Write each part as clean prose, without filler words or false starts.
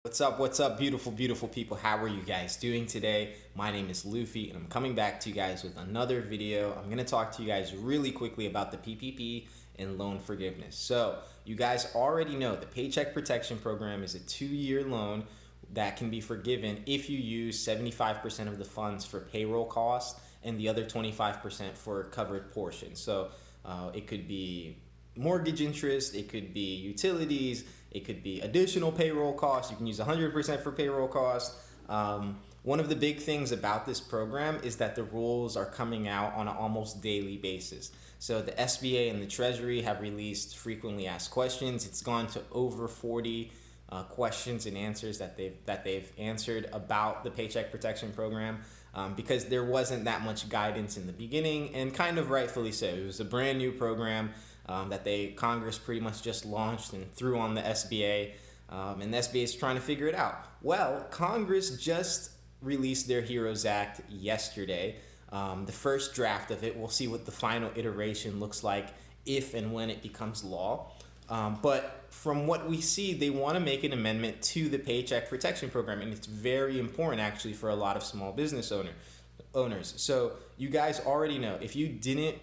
What's up, beautiful, beautiful people? How are you guys doing today? My name is Luffy, and I'm coming back to you guys with another video. I'm going to talk to you guys really quickly about the PPP and loan forgiveness. So, you guys already know the Paycheck Protection Program is a 2-year loan that can be forgiven if you use 75% of the funds for payroll costs and the other 25% for covered portions. So, it could be mortgage interest, it could be utilities, it could be additional payroll costs. You can use 100% for payroll costs. One of the big things about this program is that the rules are coming out on an almost daily basis. So the SBA and the Treasury have released frequently asked questions. It's gone to over 40 questions and answers that they've answered about the Paycheck Protection Program. Because there wasn't that much guidance in the beginning, and kind of rightfully so. It was a brand new program that Congress pretty much just launched and threw on the SBA, and the SBA is trying to figure it out. Well, Congress just released their HEREOS Act yesterday. The first draft of it. We'll see what the final iteration looks like if and when it becomes law. But from what we see, they want to make an amendment to the Paycheck Protection Program, and it's very important actually for a lot of small business owners. So you guys already know, if you didn't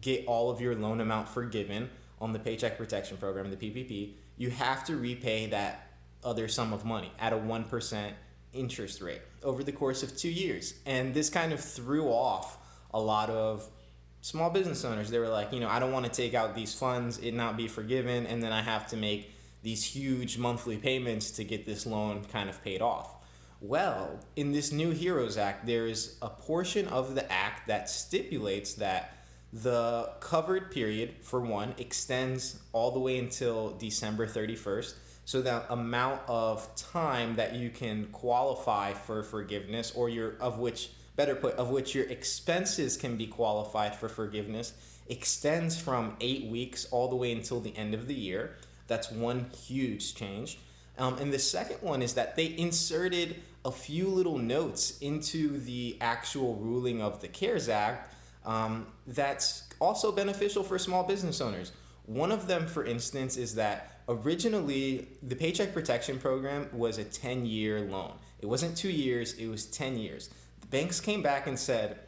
get all of your loan amount forgiven on the Paycheck Protection Program, the PPP, you have to repay that other sum of money at a 1% interest rate over the course of 2 years. And this kind of threw off a lot of small business owners. They were like, I don't want to take out these funds, it not be forgiven, and then I have to make these huge monthly payments to get this loan kind of paid off. Well, in this new HEROES Act, there's a portion of the act that stipulates that the covered period, for one, extends all the way until December 31st. So the amount of time that you can qualify for forgiveness, or of which your expenses can be qualified for forgiveness, extends from 8 weeks all the way until the end of the year. That's one huge change. And the second one is that they inserted a few little notes into the actual ruling of the CARES Act that's also beneficial for small business owners. One of them, for instance, is that originally the Paycheck Protection Program was a 10-year loan. It wasn't 2 years, it was 10 years. The banks came back and said,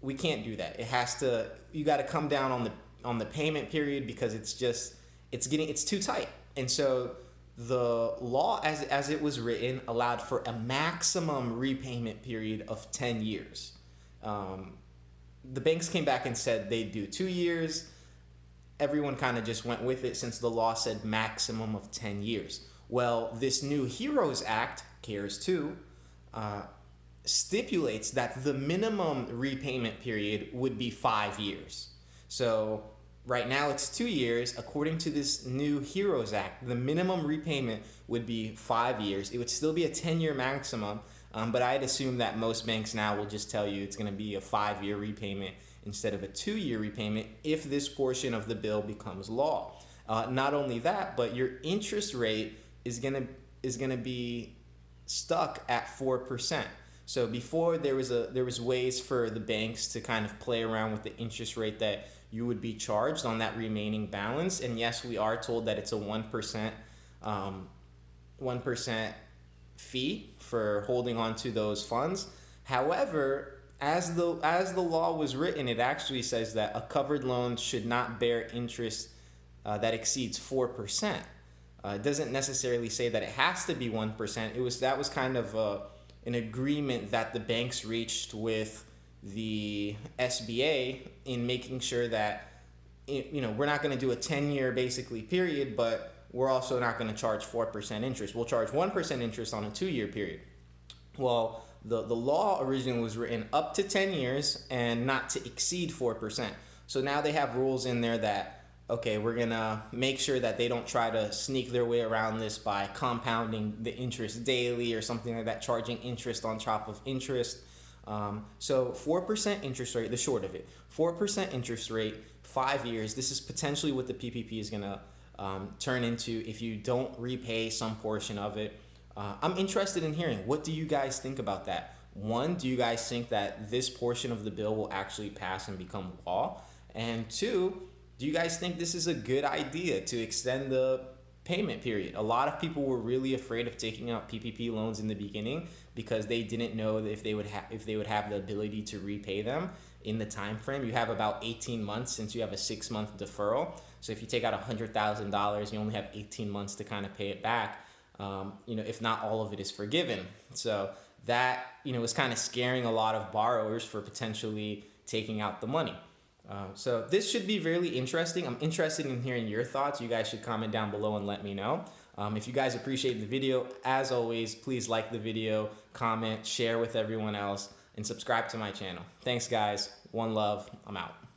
we can't do that. You got to come down on the payment period because it's too tight. And so the law as it was written allowed for a maximum repayment period of 10 years. The banks came back and said they'd do 2 years. Everyone kind of just went with it since the law said maximum of 10 years. Well, this new HEROES Act, CARES 2, stipulates that the minimum repayment period would be 5 years. So right now it's 2 years. According to this new HEROES Act, the minimum repayment would be 5 years. It would still be a 10-year maximum, but I'd assume that most banks now will just tell you it's going to be a 5-year repayment instead of a 2-year repayment if this portion of the bill becomes law. Not only that, but your interest rate is going to be stuck at 4%. So before there was ways for the banks to kind of play around with the interest rate that you would be charged on that remaining balance. And yes, we are told that it's a 1% fee for holding on to those funds. However, as the law was written, it actually says that a covered loan should not bear interest that exceeds 4%. It doesn't necessarily say that it has to be 1%. That was kind of an agreement that the banks reached with the SBA in making sure that we're not going to do a 10-year basically period, but we're also not going to charge 4% interest. We'll charge 1% interest on a 2-year period. Well, the law originally was written up to 10 years and not to exceed 4%. So now they have rules in there that, okay, we're going to make sure that they don't try to sneak their way around this by compounding the interest daily or something like that, charging interest on top of interest. So 4% interest rate, the short of it, 4% interest rate, 5 years. This is potentially what the PPP is going to turn into if you don't repay some portion of it. I'm interested in hearing, what do you guys think about that? One, do you guys think that this portion of the bill will actually pass and become law? And two, do you guys think this is a good idea to extend the payment period. A lot of people were really afraid of taking out PPP loans in the beginning because they didn't know if they would have the ability to repay them in the time frame. You have about 18 months since you have a 6-month deferral. So if you take out $100,000, you only have 18 months to kind of pay it back. If not all of it is forgiven. So that, was kind of scaring a lot of borrowers for potentially taking out the money. So this should be really interesting. I'm interested in hearing your thoughts. You guys should comment down below and let me know. If you guys appreciate the video, as always, please like the video, comment, share with everyone else, and subscribe to my channel. Thanks, guys. One love. I'm out.